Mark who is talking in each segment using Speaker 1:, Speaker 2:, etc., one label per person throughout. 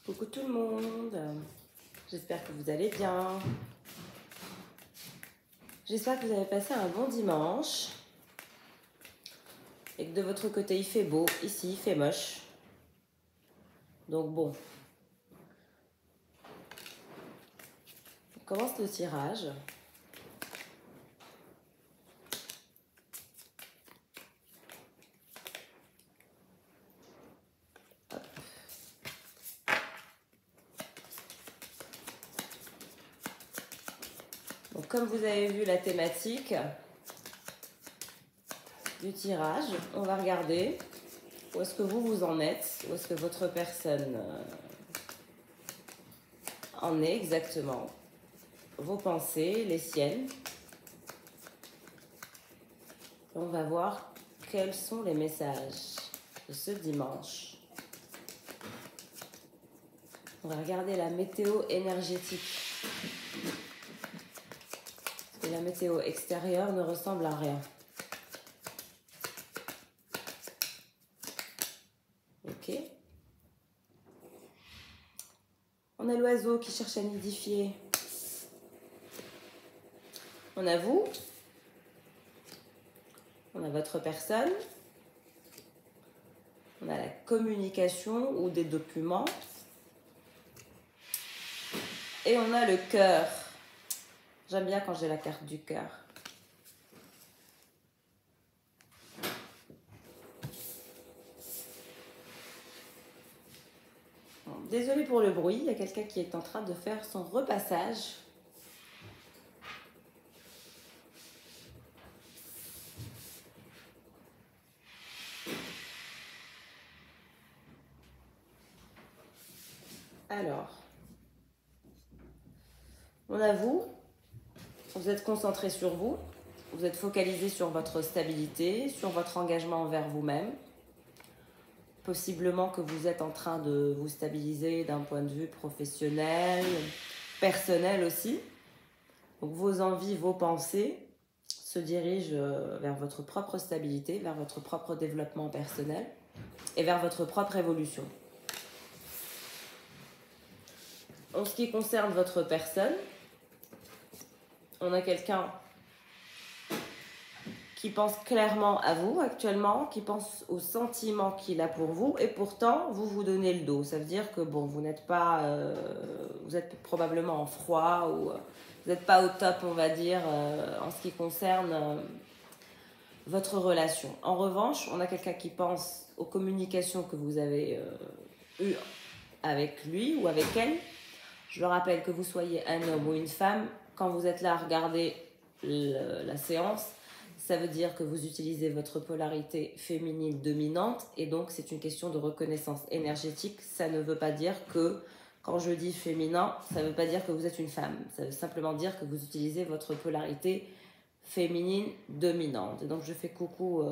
Speaker 1: Coucou tout le monde, j'espère que vous allez bien. J'espère que vous avez passé un bon dimanche et que de votre côté il fait beau, ici il fait moche. Donc bon, on commence le tirage. Donc comme vous avez vu la thématique du tirage, on va regarder où est-ce que vous en êtes, où est-ce que votre personne en est exactement, vos pensées, les siennes. On va voir quels sont les messages de ce dimanche. On va regarder la météo énergétique. Et la météo extérieure ne ressemble à rien. Ok. On a l'oiseau qui cherche à nidifier. On a vous. On a votre personne. On a la communication ou des documents. Et on a le cœur. J'aime bien quand j'ai la carte du cœur. Bon, désolée pour le bruit, il y a quelqu'un qui est en train de faire son repassage. Alors, on a vous. Vous êtes concentré sur vous. Vous êtes focalisé sur votre stabilité, sur votre engagement envers vous-même. Possiblement que vous êtes en train de vous stabiliser d'un point de vue professionnel, personnel aussi. Donc vos envies, vos pensées se dirigent vers votre propre stabilité, vers votre propre développement personnel et vers votre propre évolution. En ce qui concerne votre personne, on a quelqu'un qui pense clairement à vous actuellement, qui pense aux sentiments qu'il a pour vous, et pourtant vous vous donnez le dos. Ça veut dire que bon, vous n'êtes pas, vous êtes probablement en froid ou vous n'êtes pas au top, on va dire, en ce qui concerne votre relation. En revanche, on a quelqu'un qui pense aux communications que vous avez eues avec lui ou avec elle. Je le rappelle, que vous soyez un homme ou une femme, quand vous êtes là à regarder la séance, ça veut dire que vous utilisez votre polarité féminine dominante et donc c'est une question de reconnaissance énergétique. Ça ne veut pas dire que, quand je dis féminin, ça ne veut pas dire que vous êtes une femme. Ça veut simplement dire que vous utilisez votre polarité féminine dominante. Et donc je fais coucou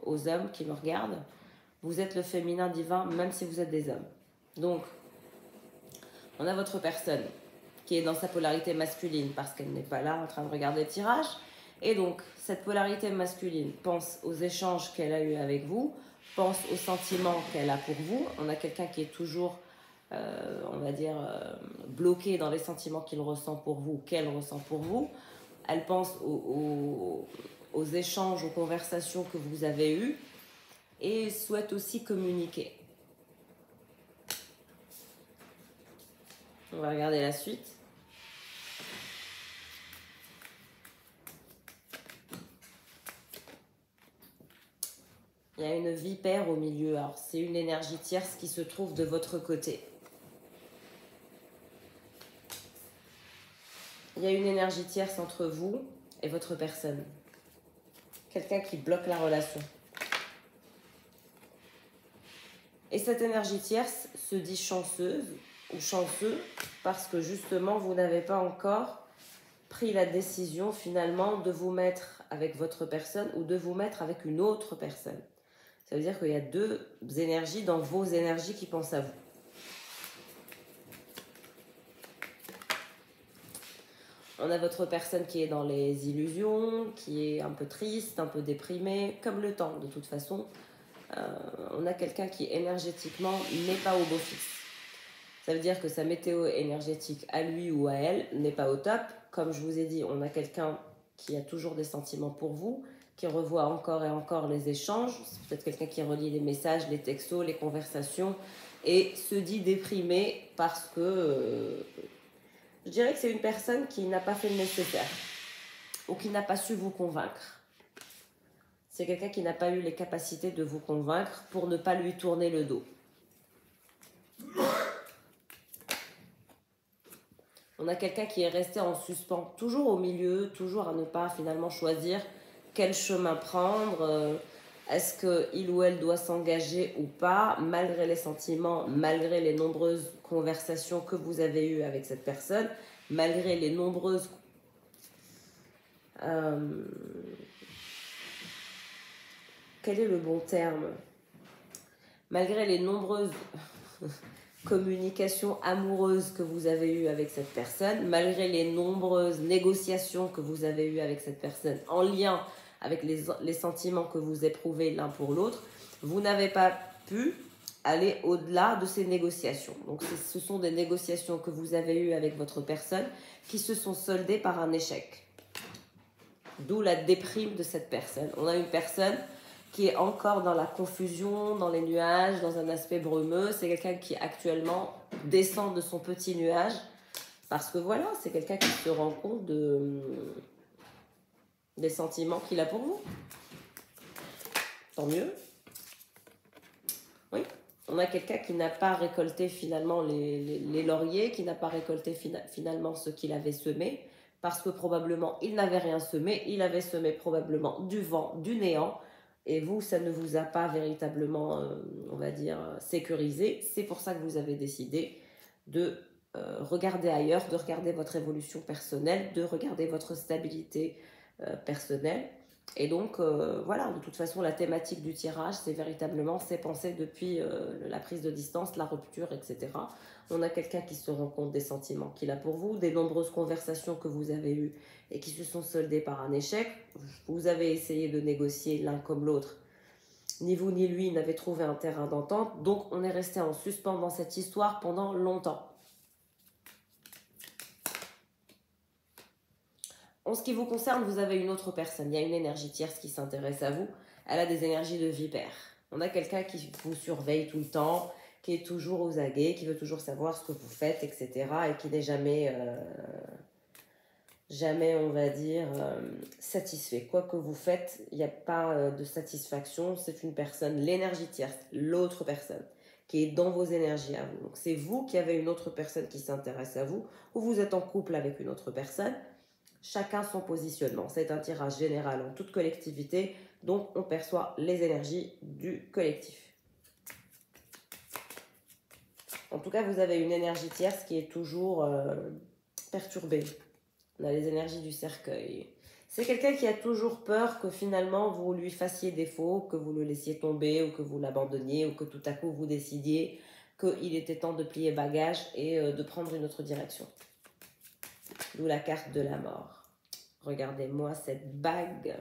Speaker 1: aux hommes qui me regardent. Vous êtes le féminin divin même si vous êtes des hommes. Donc, on a votre personne qui est dans sa polarité masculine parce qu'elle n'est pas là en train de regarder le tirage. Et donc, cette polarité masculine pense aux échanges qu'elle a eus avec vous, pense aux sentiments qu'elle a pour vous. On a quelqu'un qui est toujours, on va dire, bloqué dans les sentiments qu'il ressent pour vous, qu'elle ressent pour vous. Elle pense aux échanges, aux conversations que vous avez eues et souhaite aussi communiquer. On va regarder la suite. Il y a une vipère au milieu. Alors, c'est une énergie tierce qui se trouve de votre côté. Il y a une énergie tierce entre vous et votre personne. Quelqu'un qui bloque la relation. Et cette énergie tierce se dit chanceuse ou chanceux parce que justement, vous n'avez pas encore pris la décision finalement de vous mettre avec votre personne ou de vous mettre avec une autre personne. Ça veut dire qu'il y a deux énergies dans vos énergies qui pensent à vous. On a votre personne qui est dans les illusions, qui est un peu triste, un peu déprimée, comme le temps de toute façon. On a quelqu'un qui énergétiquement n'est pas au beau fixe. Ça veut dire que sa météo énergétique à lui ou à elle n'est pas au top. Comme je vous ai dit, on a quelqu'un qui a toujours des sentiments pour vous, qui revoit encore et encore les échanges. C'est peut-être quelqu'un qui relit les messages, les textos, les conversations et se dit déprimé parce que je dirais que c'est une personne qui n'a pas fait le nécessaire ou qui n'a pas su vous convaincre. C'est quelqu'un qui n'a pas eu les capacités de vous convaincre pour ne pas lui tourner le dos. On a quelqu'un qui est resté en suspens, toujours au milieu, toujours à ne pas finalement choisir quel chemin prendre. Est-ce qu'il ou elle doit s'engager ou pas, malgré les sentiments, malgré les nombreuses conversations que vous avez eues avec cette personne, malgré les nombreuses... quel est le bon terme? Malgré les nombreuses... communication amoureuse que vous avez eue avec cette personne, malgré les nombreuses négociations que vous avez eues avec cette personne en lien avec les sentiments que vous éprouvez l'un pour l'autre, vous n'avez pas pu aller au-delà de ces négociations. Donc ce sont des négociations que vous avez eues avec votre personne qui se sont soldées par un échec. D'où la déprime de cette personne. On a une personne qui est encore dans la confusion, dans les nuages, dans un aspect brumeux. C'est quelqu'un qui actuellement descend de son petit nuage parce que voilà, c'est quelqu'un qui se rend compte des sentiments qu'il a pour vous. Tant mieux. Oui, on a quelqu'un qui n'a pas récolté finalement les lauriers, qui n'a pas récolté finalement ce qu'il avait semé parce que probablement il n'avait rien semé, il avait semé probablement du vent, du néant. Et vous, ça ne vous a pas véritablement, on va dire, sécurisé. C'est pour ça que vous avez décidé de regarder ailleurs, de regarder votre évolution personnelle, de regarder votre stabilité personnelle. Et donc, voilà, de toute façon, la thématique du tirage, c'est véritablement ses pensées depuis la prise de distance, la rupture, etc. On a quelqu'un qui se rend compte des sentiments qu'il a pour vous, des nombreuses conversations que vous avez eues et qui se sont soldées par un échec. Vous avez essayé de négocier l'un comme l'autre. Ni vous ni lui n'avez trouvé un terrain d'entente. Donc, on est resté en suspens dans cette histoire pendant longtemps. En ce qui vous concerne, vous avez une autre personne. Il y a une énergie tierce qui s'intéresse à vous. Elle a des énergies de vipère. On a quelqu'un qui vous surveille tout le temps, qui est toujours aux aguets, qui veut toujours savoir ce que vous faites, etc. Et qui n'est jamais, on va dire, satisfait. Quoi que vous faites, il n'y a pas de satisfaction. C'est une personne, l'énergie tierce, l'autre personne, qui est dans vos énergies à vous. Donc c'est vous qui avez une autre personne qui s'intéresse à vous, ou vous êtes en couple avec une autre personne. Chacun son positionnement. C'est un tirage général en toute collectivité, donc on perçoit les énergies du collectif. En tout cas, vous avez une énergie tierce qui est toujours perturbée. On a les énergies du cercueil. C'est quelqu'un qui a toujours peur que finalement vous lui fassiez défaut, que vous le laissiez tomber ou que vous l'abandonniez ou que tout à coup vous décidiez qu'il était temps de plier bagage et de prendre une autre direction. D'où la carte de la mort. Regardez-moi cette bague.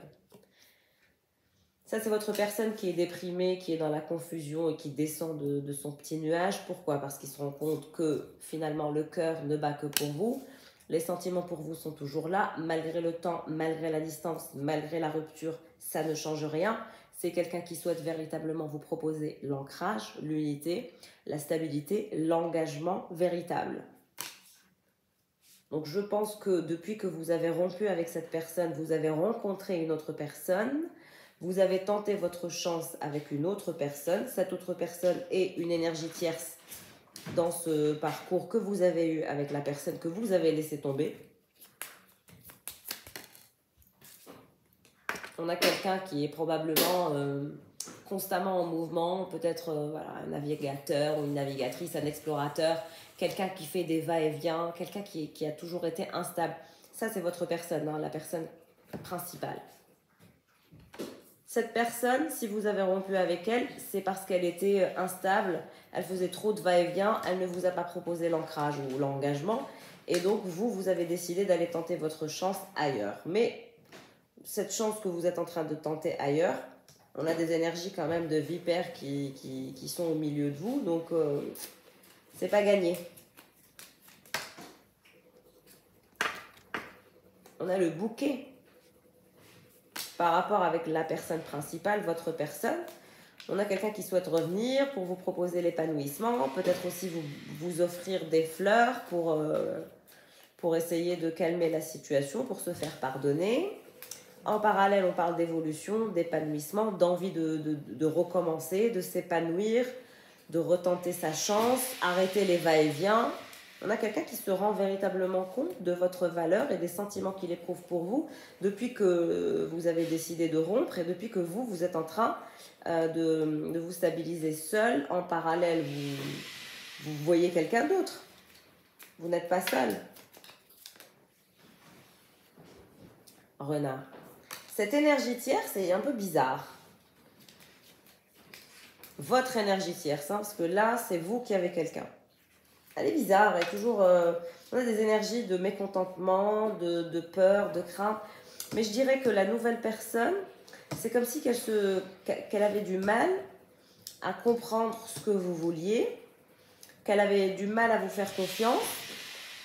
Speaker 1: Ça, c'est votre personne qui est déprimée, qui est dans la confusion et qui descend de son petit nuage. Pourquoi? Parce qu'il se rend compte que finalement le cœur ne bat que pour vous. Les sentiments pour vous sont toujours là. Malgré le temps, malgré la distance, malgré la rupture, ça ne change rien. C'est quelqu'un qui souhaite véritablement vous proposer l'ancrage, l'unité, la stabilité, l'engagement véritable. Donc je pense que depuis que vous avez rompu avec cette personne, vous avez rencontré une autre personne, vous avez tenté votre chance avec une autre personne. Cette autre personne est une énergie tierce dans ce parcours que vous avez eu avec la personne que vous avez laissé tomber. On a quelqu'un qui est probablement constamment en mouvement, peut-être voilà, un navigateur ou une navigatrice, un explorateur, quelqu'un qui fait des va-et-vient, quelqu'un qui a toujours été instable. Ça, c'est votre personne, hein, la personne principale. Cette personne, si vous avez rompu avec elle, c'est parce qu'elle était instable, elle faisait trop de va-et-vient, elle ne vous a pas proposé l'ancrage ou l'engagement, et donc vous avez décidé d'aller tenter votre chance ailleurs. Mais cette chance que vous êtes en train de tenter ailleurs, on a des énergies quand même de vipères qui sont au milieu de vous, donc C'est pas gagné. On a le bouquet. Par rapport avec la personne principale, votre personne, on a quelqu'un qui souhaite revenir pour vous proposer l'épanouissement, peut-être aussi vous offrir des fleurs pour essayer de calmer la situation, pour se faire pardonner. En parallèle, on parle d'évolution, d'épanouissement, d'envie de recommencer, de s'épanouir, de retenter sa chance, arrêter les va-et-vient. On a quelqu'un qui se rend véritablement compte de votre valeur et des sentiments qu'il éprouve pour vous depuis que vous avez décidé de rompre et depuis que vous êtes en train de vous stabiliser seul. En parallèle, vous voyez quelqu'un d'autre. Vous n'êtes pas seul. Renard. Cette énergie tierce, c'est un peu bizarre. Votre énergie tierce, hein, parce que là, c'est vous qui avez quelqu'un. Elle est bizarre, elle est toujours... on a des énergies de mécontentement, de peur, de crainte. Mais je dirais que la nouvelle personne, c'est comme si qu'elle avait du mal à comprendre ce que vous vouliez, qu'elle avait du mal à vous faire confiance.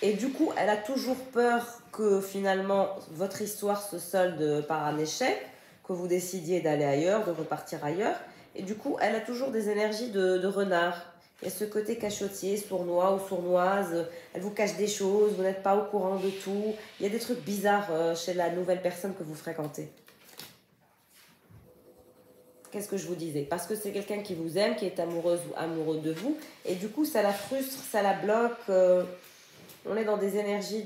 Speaker 1: Et du coup, elle a toujours peur que finalement, votre histoire se solde par un échec, que vous décidiez d'aller ailleurs, de repartir ailleurs. Et du coup, elle a toujours des énergies de renard. Il y a ce côté cachotier, sournois ou sournoise. Elle vous cache des choses, vous n'êtes pas au courant de tout. Il y a des trucs bizarres chez la nouvelle personne que vous fréquentez. Qu'est-ce que je vous disais? Parce que c'est quelqu'un qui vous aime, qui est amoureuse ou amoureux de vous. Et du coup, ça la frustre, ça la bloque. On est dans des énergies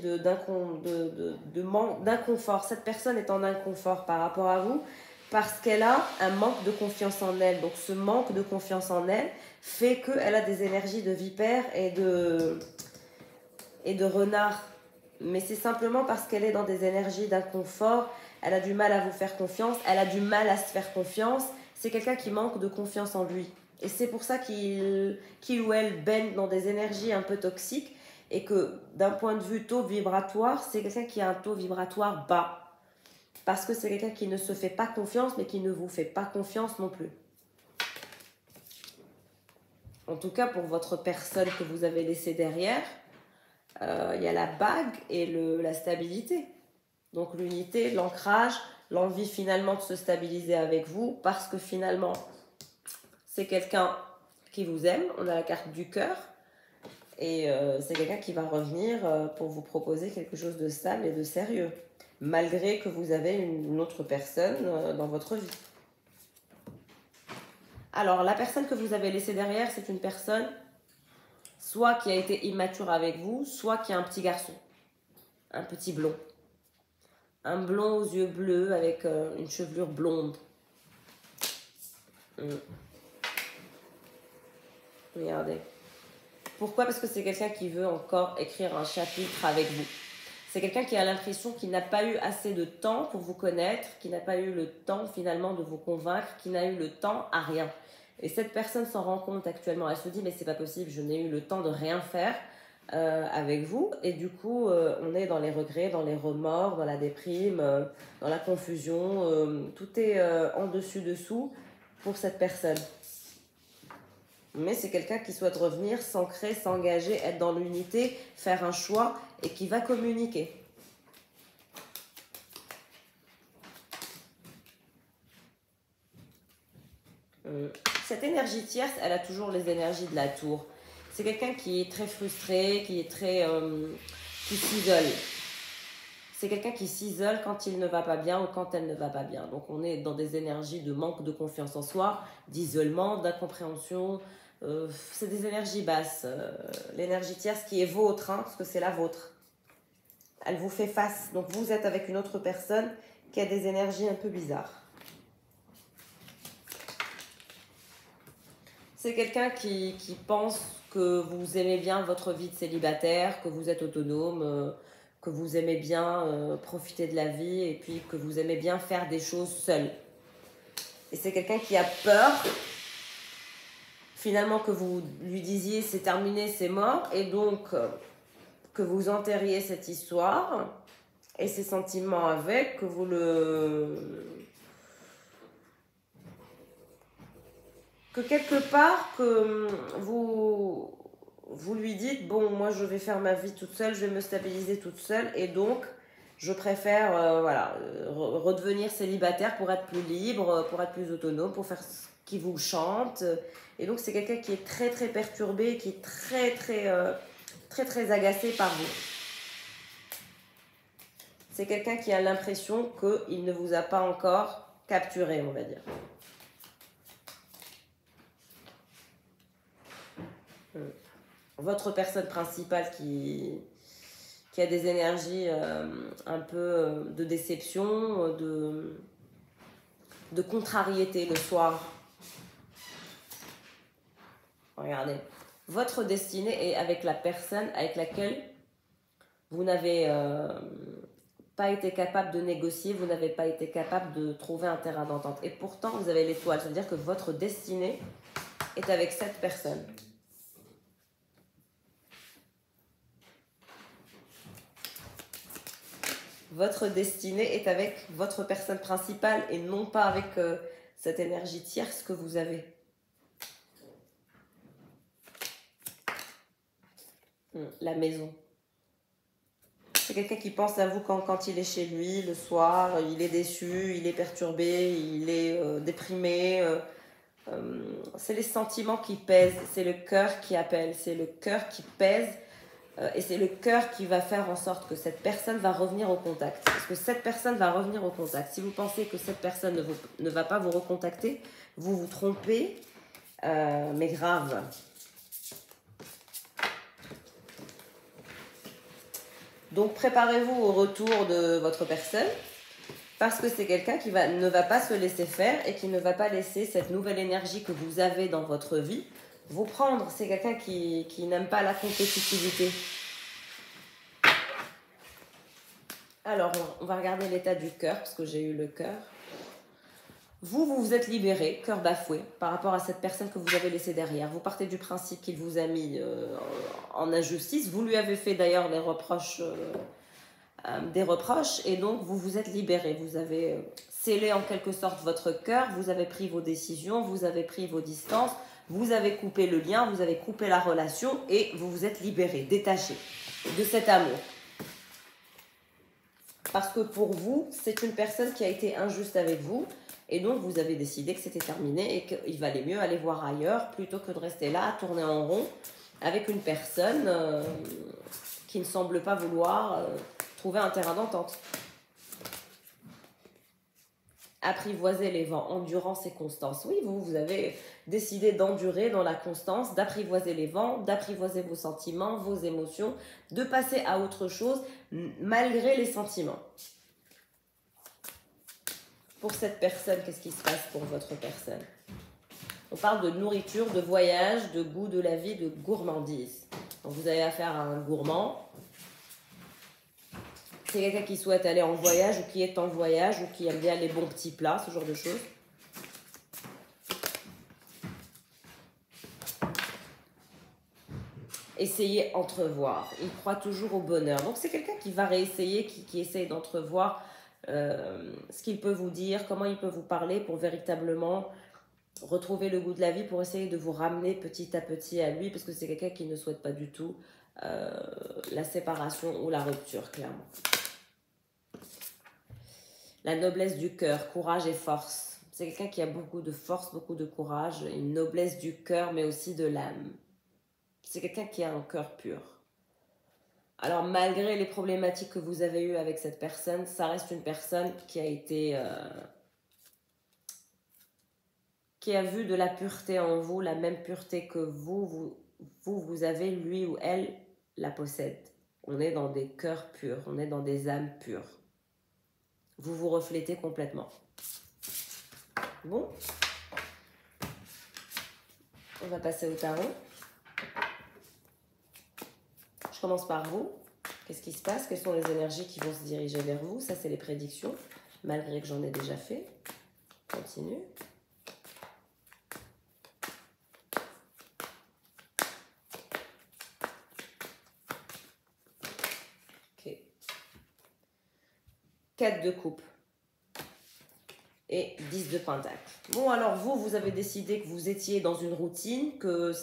Speaker 1: d'inconfort. Cette personne est en inconfort par rapport à vous parce qu'elle a un manque de confiance en elle. Donc ce manque de confiance en elle fait qu'elle a des énergies de vipère et de renard. Mais c'est simplement parce qu'elle est dans des énergies d'inconfort. Elle a du mal à vous faire confiance. Elle a du mal à se faire confiance. C'est quelqu'un qui manque de confiance en lui. Et c'est pour ça qu'il ou elle baigne dans des énergies un peu toxiques. Et que d'un point de vue taux vibratoire, c'est quelqu'un qui a un taux vibratoire bas. Parce que c'est quelqu'un qui ne se fait pas confiance, mais qui ne vous fait pas confiance non plus. En tout cas, pour votre personne que vous avez laissée derrière, il y a la bague et la stabilité. Donc l'unité, l'ancrage, l'envie finalement de se stabiliser avec vous, parce que finalement, c'est quelqu'un qui vous aime. On a la carte du cœur. Et c'est quelqu'un qui va revenir pour vous proposer quelque chose de stable et de sérieux, malgré que vous avez une autre personne dans votre vie. Alors, la personne que vous avez laissée derrière, c'est une personne soit qui a été immature avec vous, soit qui a un petit garçon, un petit blond. Un blond aux yeux bleus avec une chevelure blonde. Regardez. Pourquoi? Parce que c'est quelqu'un qui veut encore écrire un chapitre avec vous. C'est quelqu'un qui a l'impression qu'il n'a pas eu assez de temps pour vous connaître, qui n'a pas eu le temps finalement de vous convaincre, qui n'a eu le temps à rien. Et cette personne s'en rend compte actuellement. Elle se dit mais c'est pas possible, je n'ai eu le temps de rien faire avec vous. Et du coup, on est dans les regrets, dans les remords, dans la déprime, dans la confusion. Tout est en dessus-dessous pour cette personne. Mais c'est quelqu'un qui souhaite revenir, s'ancrer, s'engager, être dans l'unité, faire un choix et qui va communiquer. Cette énergie tierce, elle a toujours les énergies de la tour. C'est quelqu'un qui est très frustré, qui est très... qui s'isole. C'est quelqu'un qui s'isole quand il ne va pas bien ou quand elle ne va pas bien. Donc on est dans des énergies de manque de confiance en soi, d'isolement, d'incompréhension. C'est des énergies basses. L'énergie tierce qui est vôtre, hein, parce que c'est la vôtre. Elle vous fait face. Donc vous êtes avec une autre personne qui a des énergies un peu bizarres. C'est quelqu'un qui pense que vous aimez bien votre vie de célibataire, que vous êtes autonome, que vous aimez bien profiter de la vie et puis que vous aimez bien faire des choses seul. Et c'est quelqu'un qui a peur finalement que vous lui disiez c'est terminé, c'est mort, et donc que vous enterriez cette histoire et ses sentiments avec, que vous que quelque part que vous vous lui dites, bon, moi je vais faire ma vie toute seule, je vais me stabiliser toute seule, et donc je préfère voilà, redevenir célibataire pour être plus libre, pour être plus autonome, pour faire ce qui vous chante. Et donc c'est quelqu'un qui est très très perturbé, qui est très agacé par vous. C'est quelqu'un qui a l'impression qu'il ne vous a pas encore capturé, on va dire. Votre personne principale qui a des énergies un peu de déception, de contrariété le soir. Regardez, votre destinée est avec la personne avec laquelle vous n'avez pas été capable de négocier, vous n'avez pas été capable de trouver un terrain d'entente. Et pourtant, vous avez l'étoile, c'est-à-dire que votre destinée est avec cette personne. Votre destinée est avec votre personne principale et non pas avec cette énergie tierce que vous avez. La maison. C'est quelqu'un qui pense à vous quand il est chez lui, le soir, il est déçu, il est perturbé, il est déprimé. C'est les sentiments qui pèsent, c'est le cœur qui appelle, c'est le cœur qui pèse. Et c'est le cœur qui va faire en sorte que cette personne va revenir au contact. Parce que cette personne va revenir au contact. Si vous pensez que cette personne ne va pas vous recontacter, vous vous trompez, mais grave. Donc préparez-vous au retour de votre personne, parce que c'est quelqu'un qui ne va pas se laisser faire et qui ne va pas laisser cette nouvelle énergie que vous avez dans votre vie vous prendre. C'est quelqu'un qui n'aime pas la compétitivité. Alors, on va regarder l'état du cœur, parce que j'ai eu le cœur. Vous vous êtes libéré, cœur bafoué, par rapport à cette personne que vous avez laissée derrière. Vous partez du principe qu'il vous a mis en injustice. Vous lui avez fait d'ailleurs des reproches, et donc vous vous êtes libéré. Vous avez scellé en quelque sorte votre cœur, vous avez pris vos décisions, vous avez pris vos distances, vous avez coupé le lien, vous avez coupé la relation et vous vous êtes libéré, détaché de cet amour. Parce que pour vous, c'est une personne qui a été injuste avec vous et donc vous avez décidé que c'était terminé et qu'il valait mieux aller voir ailleurs plutôt que de rester là, à tourner en rond avec une personne qui ne semble pas vouloir trouver un terrain d'entente. Apprivoiser les vents, endurance et constance. Oui, vous avez décidé d'endurer dans la constance, d'apprivoiser les vents, d'apprivoiser vos sentiments, vos émotions, de passer à autre chose malgré les sentiments. Pour cette personne, qu'est-ce qui se passe pour votre personne? On parle de nourriture, de voyage, de goût de la vie, de gourmandise. Donc vous avez affaire à un gourmand. C'est quelqu'un qui souhaite aller en voyage ou qui est en voyage ou qui aime bien les bons petits plats, ce genre de choses. Essayez entrevoir. Il croit toujours au bonheur. Donc c'est quelqu'un qui va réessayer, qui essaye d'entrevoir ce qu'il peut vous dire, comment il peut vous parler pour véritablement retrouver le goût de la vie, pour essayer de vous ramener petit à petit à lui, parce que c'est quelqu'un qui ne souhaite pas du tout la séparation ou la rupture, clairement. La noblesse du cœur, courage et force. C'est quelqu'un qui a beaucoup de force, beaucoup de courage, une noblesse du cœur, mais aussi de l'âme. C'est quelqu'un qui a un cœur pur. Alors, malgré les problématiques que vous avez eues avec cette personne, ça reste une personne qui a été... qui a vu de la pureté en vous, la même pureté que vous avez, lui ou elle la possède. On est dans des cœurs purs, on est dans des âmes pures. Vous vous reflétez complètement. Bon. On va passer au tarot. Je commence par vous. Qu'est-ce qui se passe? Quelles sont les énergies qui vont se diriger vers vous? Ça, c'est les prédictions, malgré que j'en ai déjà fait. Continue. Ok. 4 de coupe. Et 10 de pentacle. Bon, alors vous avez décidé que vous étiez dans une routine, que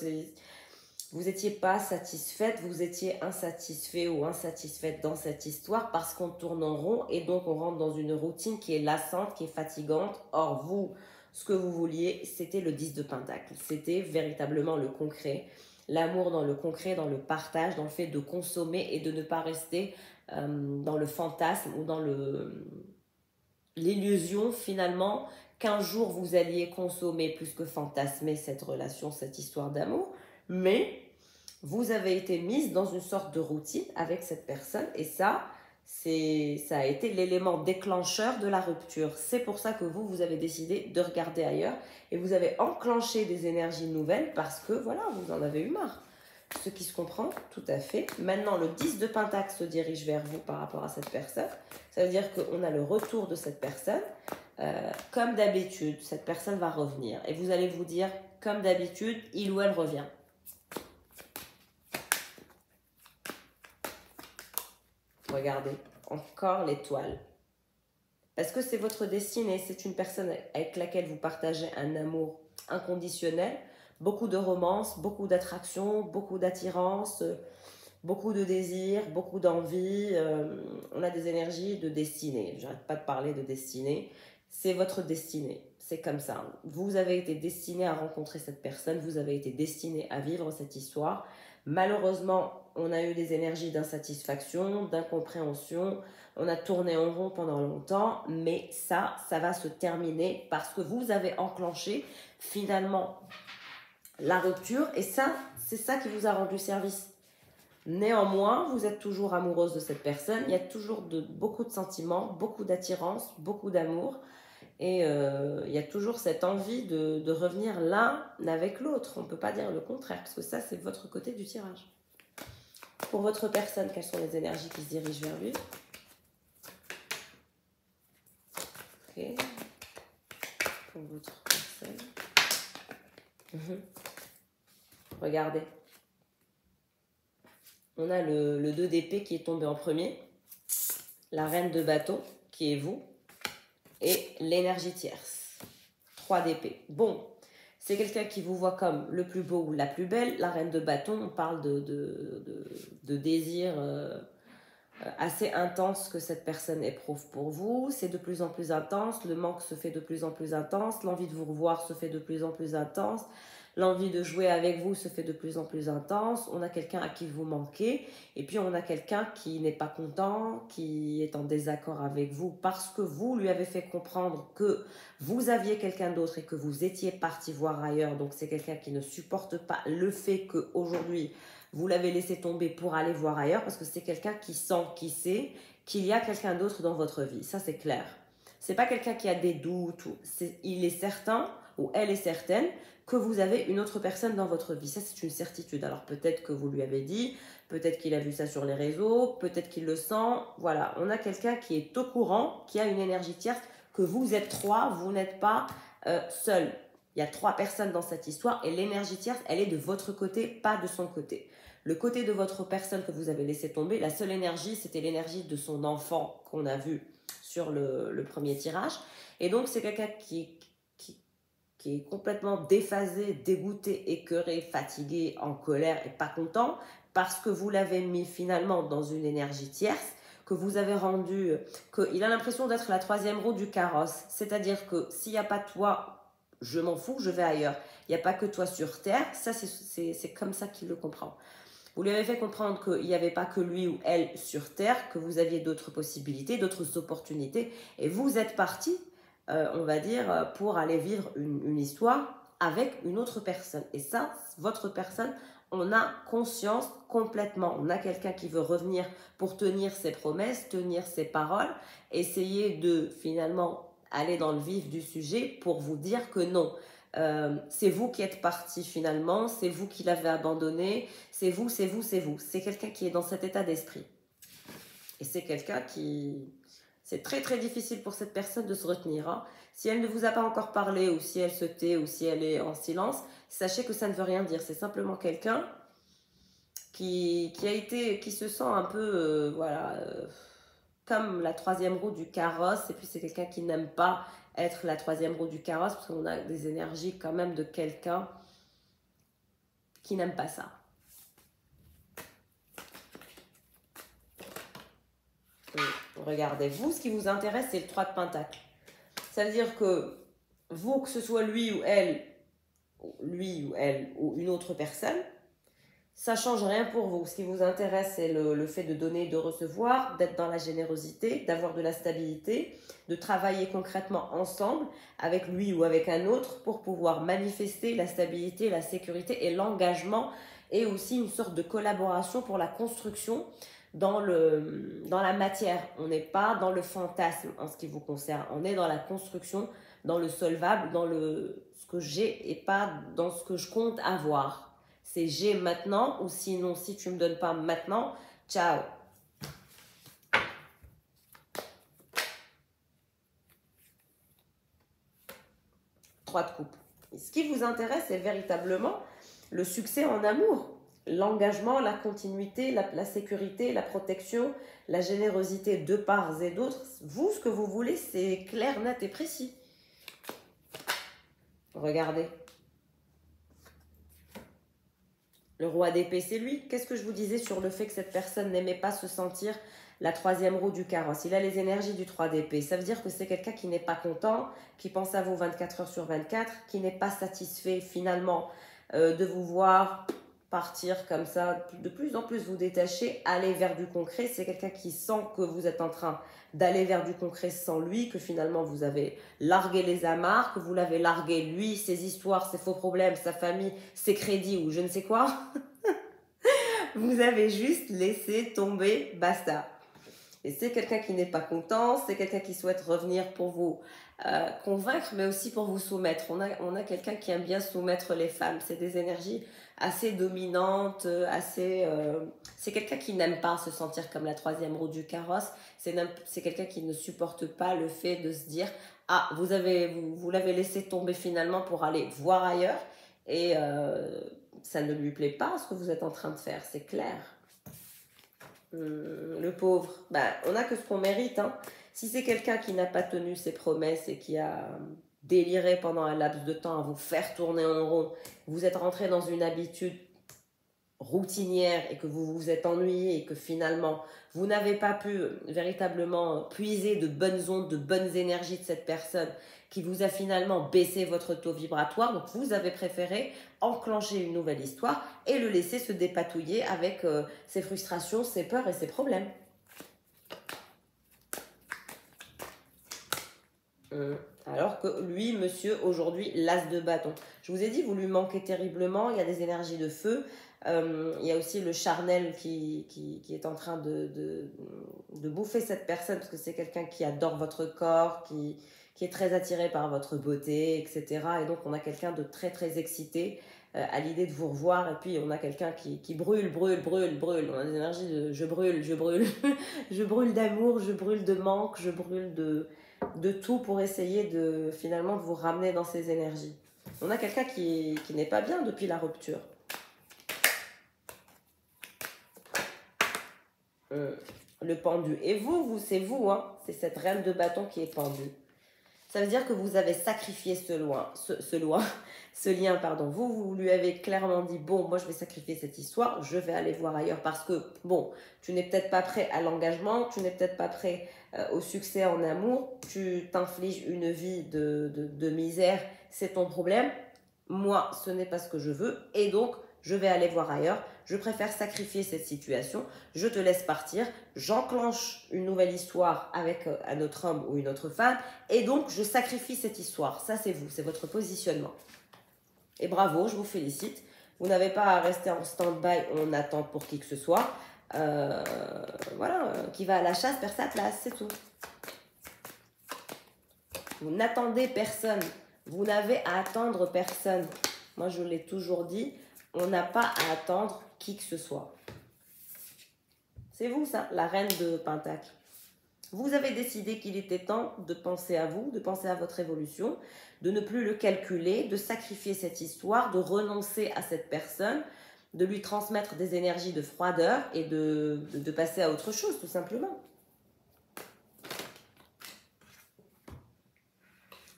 Speaker 1: vous n'étiez pas satisfaite, vous étiez insatisfait ou insatisfaite dans cette histoire parce qu'on tourne en rond et donc on rentre dans une routine qui est lassante, qui est fatigante. Or, vous, ce que vous vouliez, c'était le 10 de Pentacle. C'était véritablement le concret. L'amour dans le concret, dans le partage, dans le fait de consommer et de ne pas rester dans le fantasme ou dans l'illusion finalement qu'un jour vous alliez consommer plus que fantasmer cette relation, cette histoire d'amour. Mais vous avez été mise dans une sorte de routine avec cette personne et ça a été l'élément déclencheur de la rupture. C'est pour ça que vous avez décidé de regarder ailleurs et vous avez enclenché des énergies nouvelles parce que voilà, vous en avez eu marre. Ce qui se comprend tout à fait. Maintenant, le 10 de Pentacle se dirige vers vous par rapport à cette personne. Ça veut dire qu'on a le retour de cette personne. Comme d'habitude, cette personne va revenir. Et vous allez vous dire, comme d'habitude, il ou elle revient. Regardez, encore l'étoile. Parce que c'est votre destinée, c'est une personne avec laquelle vous partagez un amour inconditionnel, beaucoup de romance, beaucoup d'attraction, beaucoup d'attirance, beaucoup de désir, beaucoup d'envie. On a des énergies de destinée. Je n'arrête pas de parler de destinée. C'est votre destinée. C'est comme ça. Vous avez été destiné à rencontrer cette personne. Vous avez été destiné à vivre cette histoire. Malheureusement, on a eu des énergies d'insatisfaction, d'incompréhension. On a tourné en rond pendant longtemps. Mais ça va se terminer parce que vous avez enclenché finalement la rupture. Et ça, c'est ça qui vous a rendu service. Néanmoins, vous êtes toujours amoureuse de cette personne. Il y a toujours beaucoup de sentiments, beaucoup d'attirance, beaucoup d'amour. Et il y a toujours cette envie de revenir l'un avec l'autre. On ne peut pas dire le contraire, parce que ça, c'est votre côté du tirage. Pour votre personne, quelles sont les énergies qui se dirigent vers lui? Ok. Pour votre personne. Regardez. On a le 2 d'épée qui est tombé en premier, la reine de bâton qui est vous, et l'énergie tierce, 3 d'épée. Bon, c'est quelqu'un qui vous voit comme le plus beau ou la plus belle. La reine de bâton, on parle de désir assez intense que cette personne éprouve pour vous. C'est de plus en plus intense, le manque se fait de plus en plus intense, l'envie de vous revoir se fait de plus en plus intense. L'envie de jouer avec vous se fait de plus en plus intense. On a quelqu'un à qui vous manquez. Et puis, on a quelqu'un qui n'est pas content, qui est en désaccord avec vous parce que vous lui avez fait comprendre que vous aviez quelqu'un d'autre et que vous étiez parti voir ailleurs. Donc, c'est quelqu'un qui ne supporte pas le fait qu'aujourd'hui, vous l'avez laissé tomber pour aller voir ailleurs parce que c'est quelqu'un qui sent, qui sait qu'il y a quelqu'un d'autre dans votre vie. Ça, c'est clair. C'est pas quelqu'un qui a des doutes. Il est certain ou elle est certaine que vous avez une autre personne dans votre vie. Ça, c'est une certitude. Alors, peut-être que vous lui avez dit, peut-être qu'il a vu ça sur les réseaux, peut-être qu'il le sent. Voilà, on a quelqu'un qui est au courant, qui a une énergie tierce, que vous êtes 3, vous n'êtes pas seul. Il y a 3 personnes dans cette histoire et l'énergie tierce, elle est de votre côté, pas de son côté. Le côté de votre personne que vous avez laissé tomber, la seule énergie, c'était l'énergie de son enfant qu'on a vu sur le premier tirage. Et donc, c'est quelqu'un qui est complètement déphasé, dégoûté, écœuré, fatigué, en colère et pas content parce que vous l'avez mis finalement dans une énergie tierce, que vous avez rendu, qu'il a l'impression d'être la 3e roue du carrosse. C'est-à-dire que s'il n'y a pas toi, je m'en fous, je vais ailleurs. Il n'y a pas que toi sur Terre, ça c'est comme ça qu'il le comprend. Vous lui avez fait comprendre qu'il n'y avait pas que lui ou elle sur Terre, que vous aviez d'autres possibilités, d'autres opportunités, et vous êtes parti, on va dire, pour aller vivre une histoire avec une autre personne. Et ça, votre personne, on a conscience complètement. On a quelqu'un qui veut revenir pour tenir ses promesses, tenir ses paroles, essayer de finalement aller dans le vif du sujet pour vous dire que non. C'est vous qui êtes parti finalement, c'est vous qui l'avez abandonné, c'est vous. C'est quelqu'un qui est dans cet état d'esprit. Et c'est quelqu'un qui... C'est très très difficile pour cette personne de se retenir. Hein. Si elle ne vous a pas encore parlé, ou si elle se tait, ou si elle est en silence, sachez que ça ne veut rien dire. C'est simplement quelqu'un qui se sent un peu, comme la 3e roue du carrosse. Et puis c'est quelqu'un qui n'aime pas être la 3e roue du carrosse, parce qu'on a des énergies quand même de quelqu'un qui n'aime pas ça. Regardez, vous, ce qui vous intéresse, c'est le 3 de Pentacle. Ça veut dire que vous, que ce soit lui ou elle, ou une autre personne, ça ne change rien pour vous. Ce qui vous intéresse, c'est le fait de donner, de recevoir, d'être dans la générosité, d'avoir de la stabilité, de travailler concrètement ensemble avec lui ou avec un autre pour pouvoir manifester la stabilité, la sécurité et l'engagement et aussi une sorte de collaboration pour la construction dans la matière. On n'est pas dans le fantasme en ce qui vous concerne. On est dans la construction, dans le solvable, dans ce que j'ai et pas dans ce que je compte avoir. C'est j'ai maintenant ou sinon si tu ne me donnes pas maintenant, ciao. 3 de coupe. Et ce qui vous intéresse, c'est véritablement le succès en amour. L'engagement, la continuité, la sécurité, la protection, la générosité de part et d'autre. Vous, ce que vous voulez, c'est clair, net et précis. Regardez. Le roi d'épée, c'est lui. Qu'est-ce que je vous disais sur le fait que cette personne n'aimait pas se sentir la 3e roue du carrosse? Il a les énergies du 3 d'épée. Ça veut dire que c'est quelqu'un qui n'est pas content, qui pense à vous 24 heures sur 24, qui n'est pas satisfait finalement de vous voir partir comme ça, de plus en plus vous détacher, aller vers du concret. C'est quelqu'un qui sent que vous êtes en train d'aller vers du concret sans lui, que finalement vous avez largué les amarres, que vous l'avez largué lui, ses histoires, ses faux problèmes, sa famille, ses crédits ou je ne sais quoi. Vous avez juste laissé tomber, basta. Et c'est quelqu'un qui n'est pas content, c'est quelqu'un qui souhaite revenir pour vous convaincre, mais aussi pour vous soumettre. On a quelqu'un qui aime bien soumettre les femmes. C'est des énergies assez dominantes, c'est quelqu'un qui n'aime pas se sentir comme la 3e roue du carrosse. C'est quelqu'un qui ne supporte pas le fait de se dire « Ah, vous l'avez laissé tomber finalement pour aller voir ailleurs. » Et ça ne lui plaît pas ce que vous êtes en train de faire, c'est clair. Le pauvre, on n'a que ce qu'on mérite. Hein. Si c'est quelqu'un qui n'a pas tenu ses promesses et qui a déliré pendant un laps de temps à vous faire tourner en rond, vous êtes rentré dans une habitude routinière et que vous vous êtes ennuyé et que finalement vous n'avez pas pu véritablement puiser de bonnes ondes, de bonnes énergies de cette personne qui vous a finalement baissé votre taux vibratoire. Donc vous avez préféré enclencher une nouvelle histoire et le laisser se dépatouiller avec ses frustrations, ses peurs et ses problèmes. Alors que lui, monsieur, aujourd'hui, l'as de bâton. Je vous ai dit, vous lui manquez terriblement, il y a des énergies de feu. Il y a aussi le charnel qui est en train de bouffer cette personne parce que c'est quelqu'un qui adore votre corps, qui est très attiré par votre beauté, etc. Et donc, on a quelqu'un de très, très excité à l'idée de vous revoir. Et puis, on a quelqu'un qui brûle. On a des énergies de je brûle. Je brûle d'amour, je brûle de manque, je brûle de tout pour essayer finalement de vous ramener dans ces énergies. On a quelqu'un qui n'est pas bien depuis la rupture. Le pendu. Et vous c'est vous, hein. C'est cette reine de bâton qui est pendue. Ça veut dire que vous avez sacrifié ce lien, pardon. Vous lui avez clairement dit, bon, moi je vais sacrifier cette histoire, je vais aller voir ailleurs parce que, bon, tu n'es peut-être pas prêt à l'engagement, tu n'es peut-être pas prêt au succès en amour, tu t'infliges une vie de misère, c'est ton problème. Moi, ce n'est pas ce que je veux et donc, je vais aller voir ailleurs, je préfère sacrifier cette situation, je te laisse partir, j'enclenche une nouvelle histoire avec un autre homme ou une autre femme, et donc je sacrifie cette histoire. Ça, c'est vous, c'est votre positionnement. Et bravo, je vous félicite. Vous n'avez pas à rester en stand-by, on attend pour qui que ce soit. Qui va à la chasse perd sa place, c'est tout. Vous n'attendez personne, vous n'avez à attendre personne. Moi, je l'ai toujours dit, on n'a pas à attendre qui que ce soit. C'est vous, ça, la reine de Pentacle. Vous avez décidé qu'il était temps de penser à vous, de penser à votre évolution, de ne plus le calculer, de sacrifier cette histoire, de renoncer à cette personne, de lui transmettre des énergies de froideur et de passer à autre chose, tout simplement.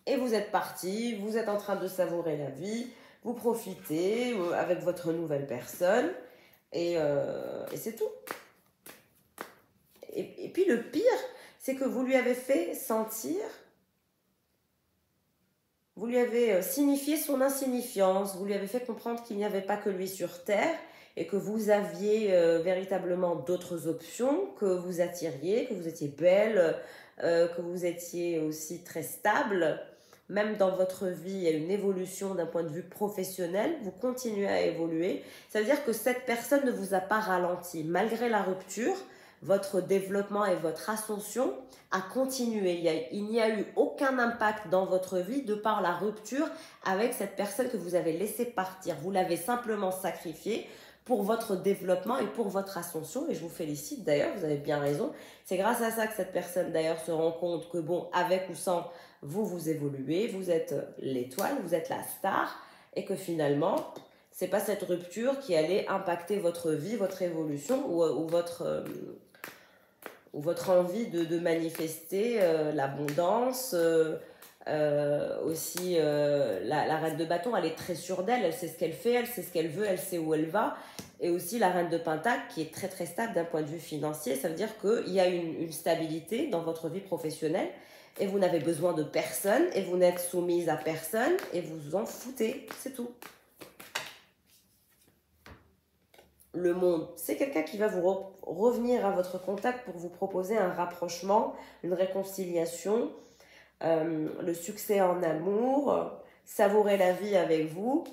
Speaker 1: Et vous êtes parti, vous êtes en train de savourer la vie, vous profitez avec votre nouvelle personne et c'est tout. Et puis le pire, c'est que vous lui avez fait sentir, vous lui avez signifié son insignifiance, vous lui avez fait comprendre qu'il n'y avait pas que lui sur Terre et que vous aviez véritablement d'autres options, que vous attiriez, que vous étiez belle, que vous étiez aussi très stable. Même dans votre vie, il y a une évolution d'un point de vue professionnel, vous continuez à évoluer. Ça veut dire que cette personne ne vous a pas ralenti. Malgré la rupture, votre développement et votre ascension a continué. Il n'y a eu aucun impact dans votre vie de par la rupture avec cette personne que vous avez laissée partir. Vous l'avez simplement sacrifiée pour votre développement et pour votre ascension. Et je vous félicite d'ailleurs, vous avez bien raison. C'est grâce à ça que cette personne d'ailleurs se rend compte que bon, avec ou sans, vous évoluez, vous êtes l'étoile, vous êtes la star et que finalement, c'est pas cette rupture qui allait impacter votre vie, votre évolution ou votre envie de manifester l'abondance. Aussi, la reine de bâton, elle est très sûre d'elle, elle sait ce qu'elle fait, elle sait ce qu'elle veut, elle sait où elle va. Et aussi la reine de pentacle qui est très très stable d'un point de vue financier, ça veut dire qu'il y a une stabilité dans votre vie professionnelle et vous n'avez besoin de personne et vous n'êtes soumise à personne et vous en foutez, c'est tout. Le monde, c'est quelqu'un qui va vous revenir à votre contact pour vous proposer un rapprochement, une réconciliation, le succès en amour, savourer la vie avec vous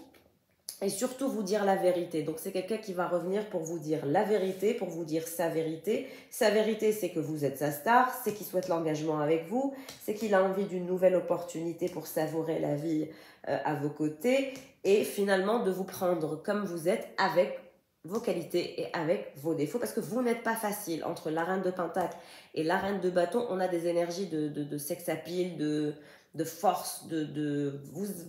Speaker 1: et surtout vous dire la vérité. Donc c'est quelqu'un qui va revenir pour vous dire la vérité, pour vous dire sa vérité. Sa vérité, c'est que vous êtes sa star, c'est qu'il souhaite l'engagement avec vous, c'est qu'il a envie d'une nouvelle opportunité pour savourer la vie à vos côtés et finalement de vous prendre comme vous êtes avec vos qualités et avec vos défauts parce que vous n'êtes pas facile. Entre la reine de pentacle et la reine de bâton, on a des énergies de sex appeal, de force,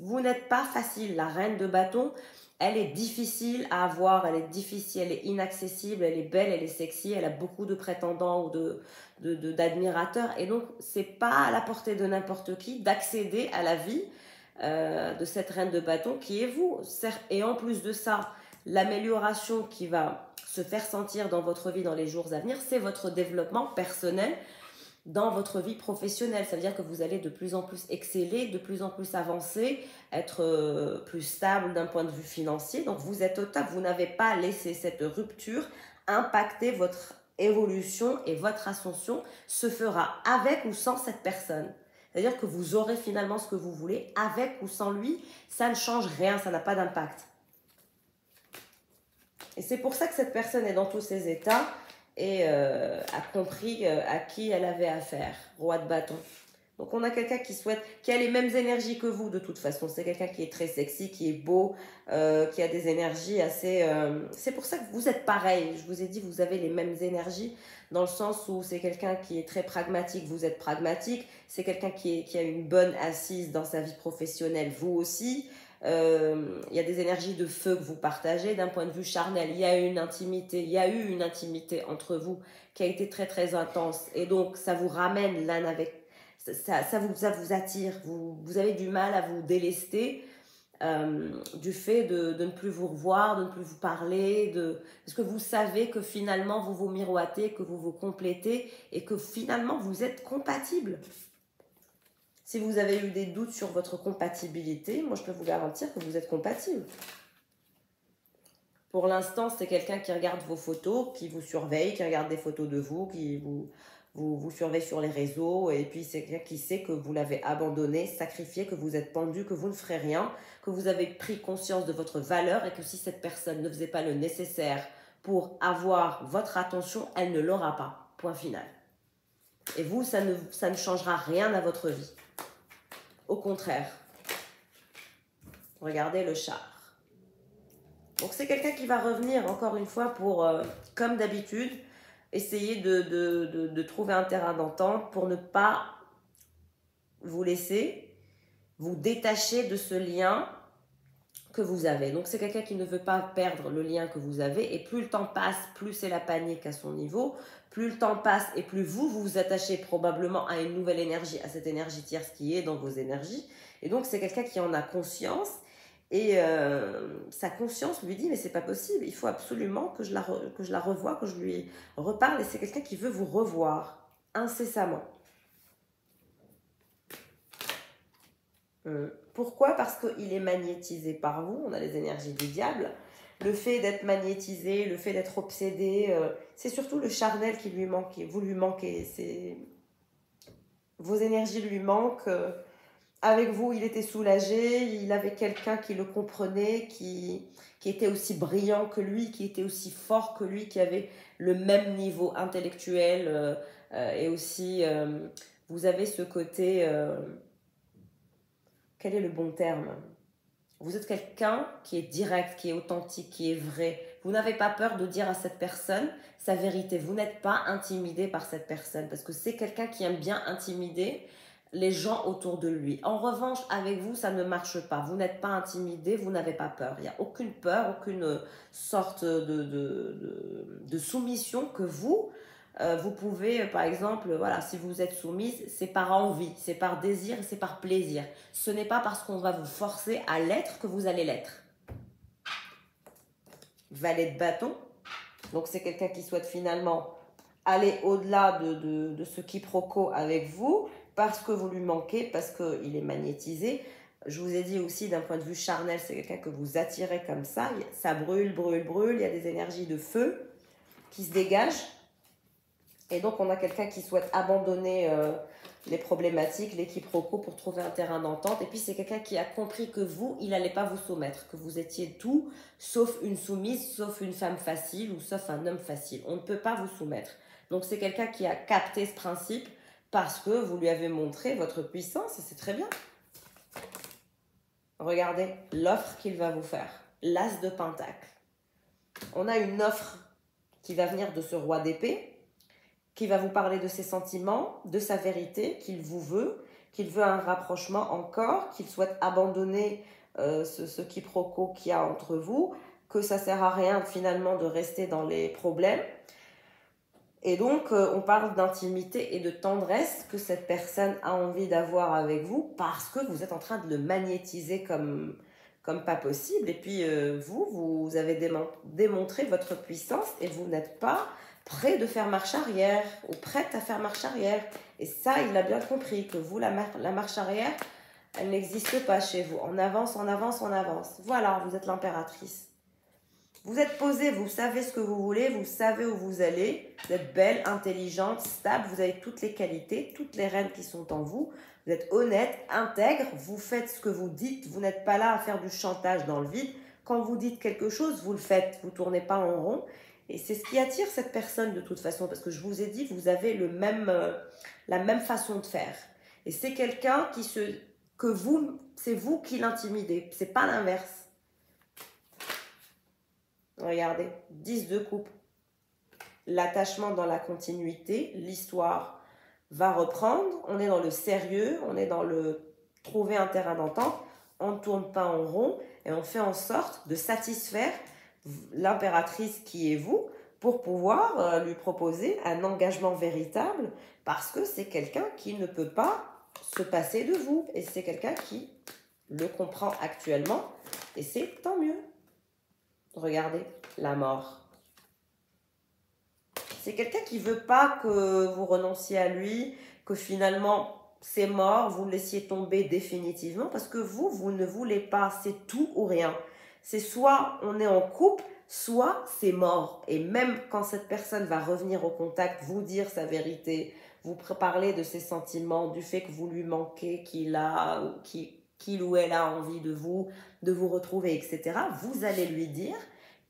Speaker 1: vous n'êtes pas facile. La reine de bâton, elle est difficile à avoir, elle est difficile, elle est inaccessible, elle est belle, elle est sexy, elle a beaucoup de prétendants ou d'admirateurs et donc c'est pas à la portée de n'importe qui d'accéder à la vie de cette reine de bâton qui est vous. Et en plus de ça, l'amélioration qui va se faire sentir dans votre vie dans les jours à venir, c'est votre développement personnel dans votre vie professionnelle. Ça veut dire que vous allez de plus en plus exceller, de plus en plus avancer, être plus stable d'un point de vue financier. Donc vous êtes au top, vous n'avez pas laissé cette rupture impacter votre évolution et votre ascension se fera avec ou sans cette personne. C'est-à-dire que vous aurez finalement ce que vous voulez avec ou sans lui, ça ne change rien, ça n'a pas d'impact. Et c'est pour ça que cette personne est dans tous ses états et a compris à qui elle avait affaire, roi de bâton. Donc on a quelqu'un qui a les mêmes énergies que vous de toute façon. C'est quelqu'un qui est très sexy, qui est beau, qui a des énergies assez... C'est pour ça que vous êtes pareil. Je vous ai dit, vous avez les mêmes énergies dans le sens où c'est quelqu'un qui est très pragmatique, vous êtes pragmatique. C'est quelqu'un qui a une bonne assise dans sa vie professionnelle, vous aussi. Il y a des énergies de feu que vous partagez d'un point de vue charnel. Il y a eu une intimité entre vous qui a été très très intense et donc ça vous ramène l'un avec ça vous attire. Vous avez du mal à vous délester du fait de ne plus vous revoir, de ne plus vous parler, parce que vous savez que finalement vous vous miroitez, que vous vous complétez et que finalement vous êtes compatibles. Si vous avez eu des doutes sur votre compatibilité, moi je peux vous garantir que vous êtes compatible. Pour l'instant, c'est quelqu'un qui regarde vos photos, qui vous surveille, qui regarde des photos de vous, qui vous surveille sur les réseaux. Et puis c'est quelqu'un qui sait que vous l'avez abandonné, sacrifié, que vous êtes pendu, que vous ne ferez rien, que vous avez pris conscience de votre valeur et que si cette personne ne faisait pas le nécessaire pour avoir votre attention, elle ne l'aura pas. Point final. Et vous, ça ne changera rien à votre vie. Au contraire, regardez le char. Donc c'est quelqu'un qui va revenir encore une fois pour, comme d'habitude, essayer de trouver un terrain d'entente pour ne pas vous laisser vous détacher de ce lien que vous avez. Donc c'est quelqu'un qui ne veut pas perdre le lien que vous avez et plus le temps passe, plus c'est la panique à son niveau. Plus le temps passe et plus vous vous attachez probablement à une nouvelle énergie, à cette énergie tierce qui est dans vos énergies. Et donc, c'est quelqu'un qui en a conscience et sa conscience lui dit « mais c'est pas possible, il faut absolument que je la revoie, que je lui reparle. » Et c'est quelqu'un qui veut vous revoir. incessamment. Pourquoi? Parce qu'il est magnétisé par vous, on a les énergies du diable. Le fait d'être magnétisé, le fait d'être obsédé, c'est surtout le charnel qui lui manque, vous lui manquez. Vos énergies lui manquent. Avec vous, il était soulagé, il avait quelqu'un qui le comprenait, qui était aussi brillant que lui, qui était aussi fort que lui, qui avait le même niveau intellectuel et aussi, vous avez ce côté, quel est le bon terme? Vous êtes quelqu'un qui est direct, qui est authentique, qui est vrai. Vous n'avez pas peur de dire à cette personne sa vérité. Vous n'êtes pas intimidé par cette personne parce que c'est quelqu'un qui aime bien intimider les gens autour de lui. En revanche, avec vous, ça ne marche pas. Vous n'êtes pas intimidé, vous n'avez pas peur. Il n'y a aucune peur, aucune sorte de soumission que vous pouvez, par exemple, voilà, si vous êtes soumise, c'est par envie, c'est par désir, c'est par plaisir. Ce n'est pas parce qu'on va vous forcer à l'être que vous allez l'être. Valet de bâton. Donc, c'est quelqu'un qui souhaite finalement aller au-delà de ce quiproquo avec vous parce que vous lui manquez, parce qu'il est magnétisé. Je vous ai dit aussi, d'un point de vue charnel, c'est quelqu'un que vous attirez comme ça. Ça brûle, brûle, brûle. Il y a des énergies de feu qui se dégagent. Et donc, on a quelqu'un qui souhaite abandonner les problématiques, les quiproquos pour trouver un terrain d'entente. Et puis, c'est quelqu'un qui a compris que vous, il n'allait pas vous soumettre, que vous étiez tout, sauf une soumise, sauf une femme facile ou sauf un homme facile. On ne peut pas vous soumettre. Donc, c'est quelqu'un qui a capté ce principe parce que vous lui avez montré votre puissance et c'est très bien. Regardez l'offre qu'il va vous faire. L'as de pentacle. On a une offre qui va venir de ce roi d'épée, qui va vous parler de ses sentiments, de sa vérité, qu'il veut un rapprochement encore, qu'il souhaite abandonner ce quiproquo qu'il y a entre vous, que ça ne sert à rien finalement de rester dans les problèmes. Et donc, on parle d'intimité et de tendresse que cette personne a envie d'avoir avec vous parce que vous êtes en train de le magnétiser comme pas possible. Et puis, vous avez démontré votre puissance et vous n'êtes pas prêt de faire marche arrière ou prête à faire marche arrière. Et ça, il a bien compris que vous, la marche arrière, elle n'existe pas chez vous. On avance, on avance, on avance. Voilà, vous êtes l'impératrice. Vous êtes posée, vous savez ce que vous voulez, vous savez où vous allez. Vous êtes belle, intelligente, stable, vous avez toutes les qualités, toutes les rênes qui sont en vous. Vous êtes honnête, intègre, vous faites ce que vous dites. Vous n'êtes pas là à faire du chantage dans le vide. Quand vous dites quelque chose, vous le faites. Vous ne tournez pas en rond. Et c'est ce qui attire cette personne de toute façon, parce que je vous ai dit, vous avez la même façon de faire. Et c'est quelqu'un c'est vous qui l'intimidez, c'est pas l'inverse. Regardez, 10 de coupe. L'attachement dans la continuité, l'histoire va reprendre, on est dans le sérieux, on est dans le trouver un terrain d'entente, on ne tourne pas en rond et on fait en sorte de satisfaire l'impératrice qui est vous pour pouvoir lui proposer un engagement véritable parce que c'est quelqu'un qui ne peut pas se passer de vous et c'est quelqu'un qui le comprend actuellement et c'est tant mieux. Regardez, la mort. C'est quelqu'un qui ne veut pas que vous renonciez à lui, que finalement c'est mort, vous le laissiez tomber définitivement parce que vous ne voulez pas, c'est tout ou rien. C'est soit on est en couple, soit c'est mort. Et même quand cette personne va revenir au contact, vous dire sa vérité, vous parler de ses sentiments, du fait que vous lui manquez, qu'il ou elle a envie de vous retrouver, etc. Vous allez lui dire,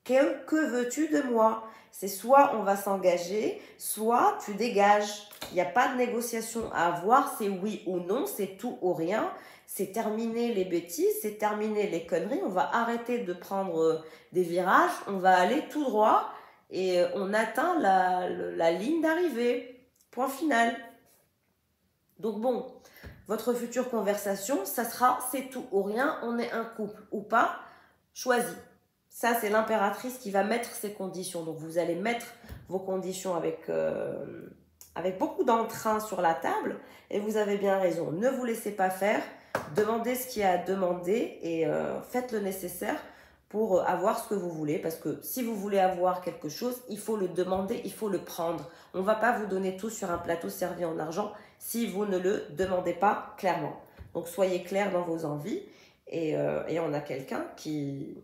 Speaker 1: que veux-tu de moi? C'est soit on va s'engager, soit tu dégages. Il n'y a pas de négociation à avoir, c'est oui ou non, c'est tout ou rien. C'est terminer les bêtises, c'est terminer les conneries. On va arrêter de prendre des virages, on va aller tout droit et on atteint la ligne d'arrivée. Point final. Donc bon, votre future conversation, ça sera c'est tout ou rien, on est un couple ou pas, choisis. Ça, c'est l'impératrice qui va mettre ses conditions. Donc, vous allez mettre vos conditions avec beaucoup d'entrain sur la table. Et vous avez bien raison. Ne vous laissez pas faire. Demandez ce qu'il y a à demander et faites le nécessaire pour avoir ce que vous voulez. Parce que si vous voulez avoir quelque chose, il faut le demander, il faut le prendre. On ne va pas vous donner tout sur un plateau servi en argent si vous ne le demandez pas clairement. Donc soyez clair dans vos envies et on a quelqu'un qui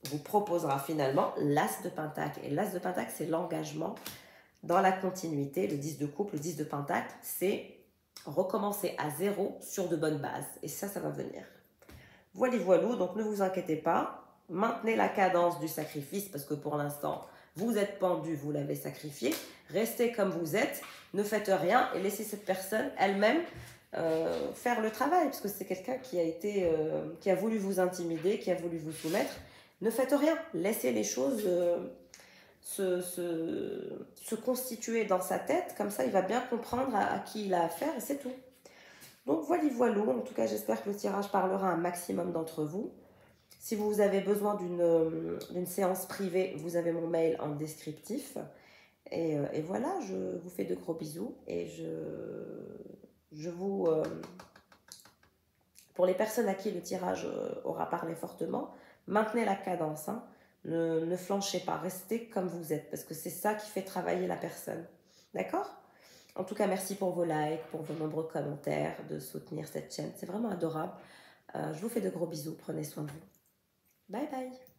Speaker 1: vous proposera finalement l'as de pentacle. Et l'as de pentacle, c'est l'engagement dans la continuité. Le 10 de couple, le 10 de pentacle, c'est recommencer à zéro sur de bonnes bases. Et ça va venir. Voilà, voilou, donc ne vous inquiétez pas. Maintenez la cadence du sacrifice parce que pour l'instant, vous êtes pendu, vous l'avez sacrifié. Restez comme vous êtes, ne faites rien et laissez cette personne elle-même faire le travail parce que c'est quelqu'un qui a voulu vous intimider, qui a voulu vous soumettre. Ne faites rien, laissez les choses se constituer dans sa tête, comme ça il va bien comprendre à qui il a affaire et c'est tout. Donc voilà, en tout cas j'espère que le tirage parlera à un maximum d'entre vous. Si vous avez besoin d'une séance privée, vous avez mon mail en descriptif. Et voilà, je vous fais de gros bisous et je vous... pour les personnes à qui le tirage aura parlé fortement, maintenez la cadence, hein. Ne flanchez pas, restez comme vous êtes, parce que c'est ça qui fait travailler la personne. D'accord? En tout cas, merci pour vos likes, pour vos nombreux commentaires, de soutenir cette chaîne. C'est vraiment adorable. Je vous fais de gros bisous, prenez soin de vous. Bye bye!